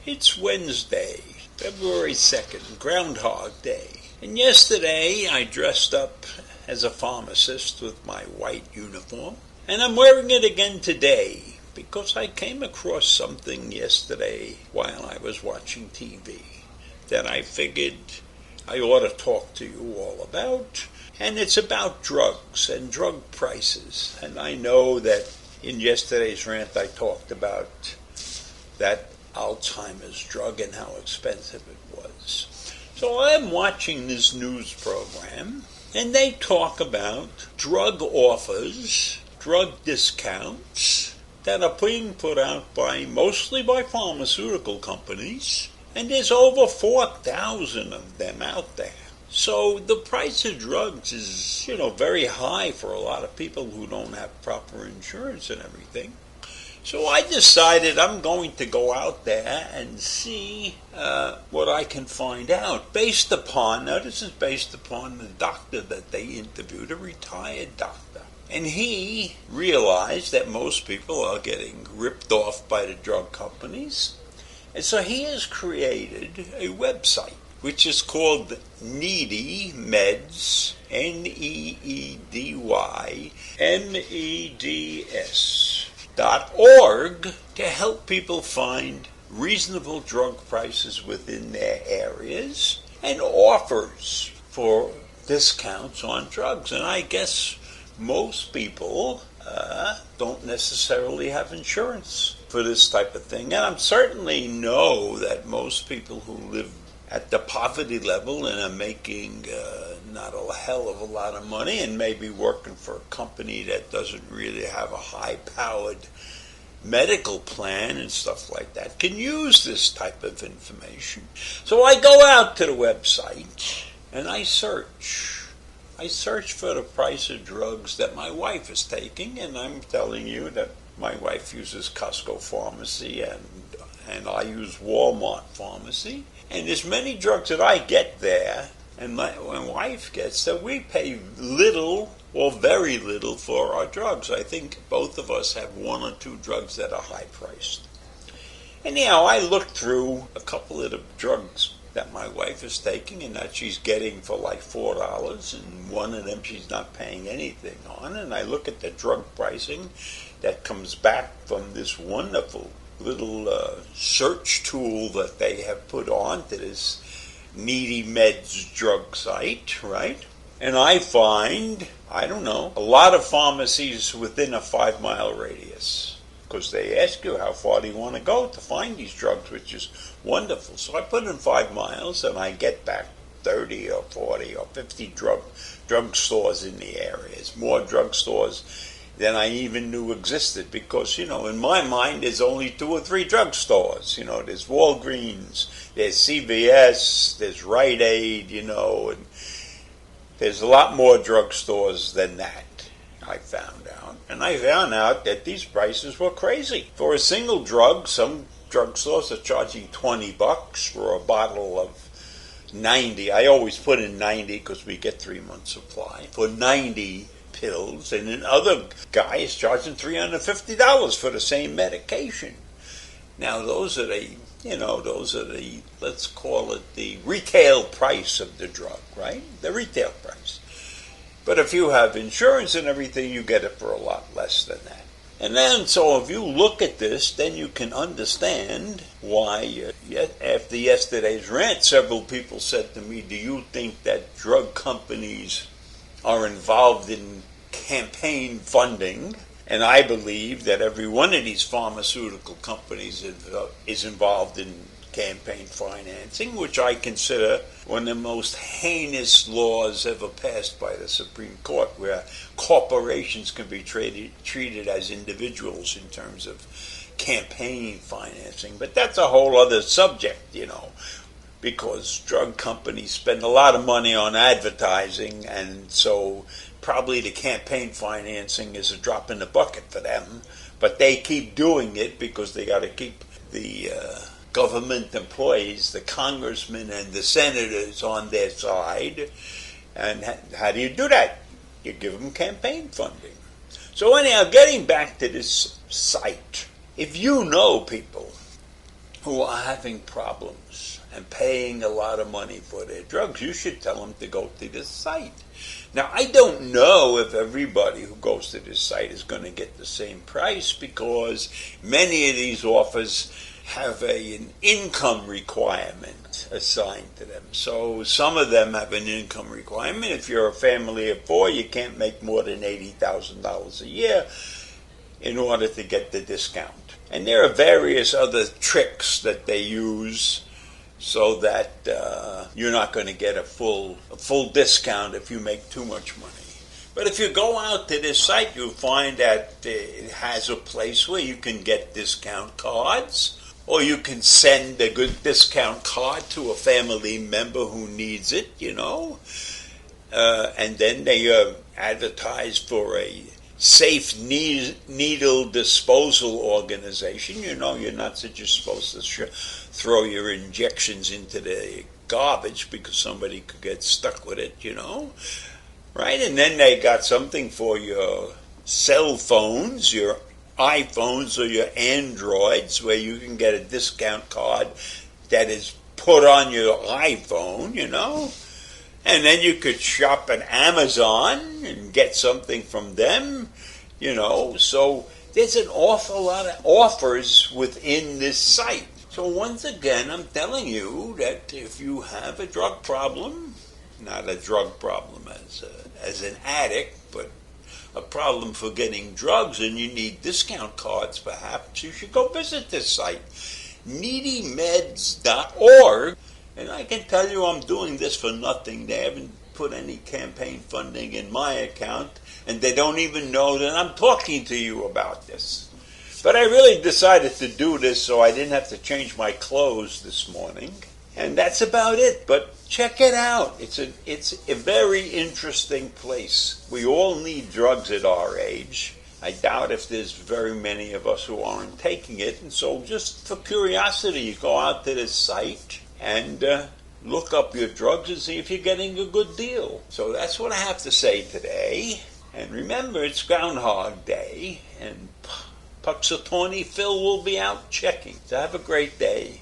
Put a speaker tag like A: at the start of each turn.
A: It's Wednesday, February 2nd, Groundhog Day. And yesterday I dressed up as a pharmacist with my white uniform. And I'm wearing it again today because I came across something yesterday while I was watching TV that I figured I ought to talk to you all about. And it's about drugs and drug prices. And I know that in yesterday's rant I talked about that Alzheimer's drug and how expensive it was. So I'm watching this news program, and they talk about drug offers, drug discounts that are being put out mostly by pharmaceutical companies, and there's over 4,000 of them out there. So the price of drugs is, very high for a lot of people who don't have proper insurance and everything. So I decided I'm going to go out there and see what I can find out this is based upon the doctor that they interviewed, a retired doctor. And he realized that most people are getting ripped off by the drug companies. And so he has created a website, which is called Needy Meds, NEEDYMEDS.org, to help people find reasonable drug prices within their areas and offers for discounts on drugs. And I guess most people don't necessarily have insurance for this type of thing. And I certainly know that most people who live at the poverty level and are making not a hell of a lot of money and maybe working for a company that doesn't really have a high-powered medical plan and stuff like that can use this type of information. So I go out to the website and I search. I search for the price of drugs that my wife is taking, and I'm telling you that my wife uses Costco Pharmacy and I use Walmart Pharmacy. And there's many drugs that I get there and my wife gets that we pay little or very little for our drugs. I think both of us have one or two drugs that are high priced. Anyhow, I looked through a couple of the drugs that my wife is taking and that she's getting for like $4, and one of them she's not paying anything on. And I look at the drug pricing that comes back from this wonderful little search tool that they have put onto this Needy Meds drug site, right? And I find, a lot of pharmacies within a 5-mile radius, because they ask you how far do you want to go to find these drugs, which is wonderful. So I put in 5 miles and I get back 30 or 40 or 50 drug stores in the areas, more drug stores than I even knew existed, because, in my mind, there's only 2 or 3 drug stores. There's Walgreens, there's CVS, there's Rite Aid, and there's a lot more drug stores than that, I found out. And I found out that these prices were crazy. For a single drug, some drug stores are charging $20 for a bottle of 90. I always put in 90 because we get 3 months supply. For 90 pills, and then other guy is charging $350 for the same medication. Now those are the, let's call it the retail price of the drug, right? The retail price. But if you have insurance and everything, you get it for a lot less than that. And then, so if you look at this, then you can understand why, after yesterday's rant, several people said to me, do you think that drug companies are involved in campaign funding? And I believe that every one of these pharmaceutical companies is involved in campaign financing, which I consider one of the most heinous laws ever passed by the Supreme Court, where corporations can be treated as individuals in terms of campaign financing. But that's a whole other subject, because drug companies spend a lot of money on advertising, and so probably the campaign financing is a drop in the bucket for them. But they keep doing it because they got to keep the government employees, the congressmen and the senators on their side. And how do you do that? You give them campaign funding. So anyhow, getting back to this site, if you know people who are having problems and paying a lot of money for their drugs, you should tell them to go to this site. Now, I don't know if everybody who goes to this site is going to get the same price, because many of these offers have an income requirement assigned to them. So some of them have an income requirement. If you're a family of four, you can't make more than $80,000 a year in order to get the discount. And there are various other tricks that they use so that you're not going to get a full discount if you make too much money. But if you go out to this site, you'll find that it has a place where you can get discount cards, or you can send a good discount card to a family member who needs it, and then they advertise for a safe needle disposal organization. You're not just supposed to throw your injections into the garbage because somebody could get stuck with it, right? And then they got something for your cell phones, your iPhones or your Androids, where you can get a discount card that is put on your iPhone, And then you could shop at Amazon and get something from them, So there's an awful lot of offers within this site. So once again, I'm telling you that if you have a drug problem, not a drug problem as an addict, but a problem for getting drugs, and you need discount cards, perhaps you should go visit this site, needymeds.org. And I can tell you I'm doing this for nothing. They haven't put any campaign funding in my account, and they don't even know that I'm talking to you about this. But I really decided to do this so I didn't have to change my clothes this morning. And that's about it. But check it out. It's a very interesting place. We all need drugs at our age. I doubt if there's very many of us who aren't taking it. And so just for curiosity, you go out to this site and look up your drugs and see if you're getting a good deal. So that's what I have to say today. And remember, it's Groundhog Day, and Puxatawny Phil will be out checking. So have a great day.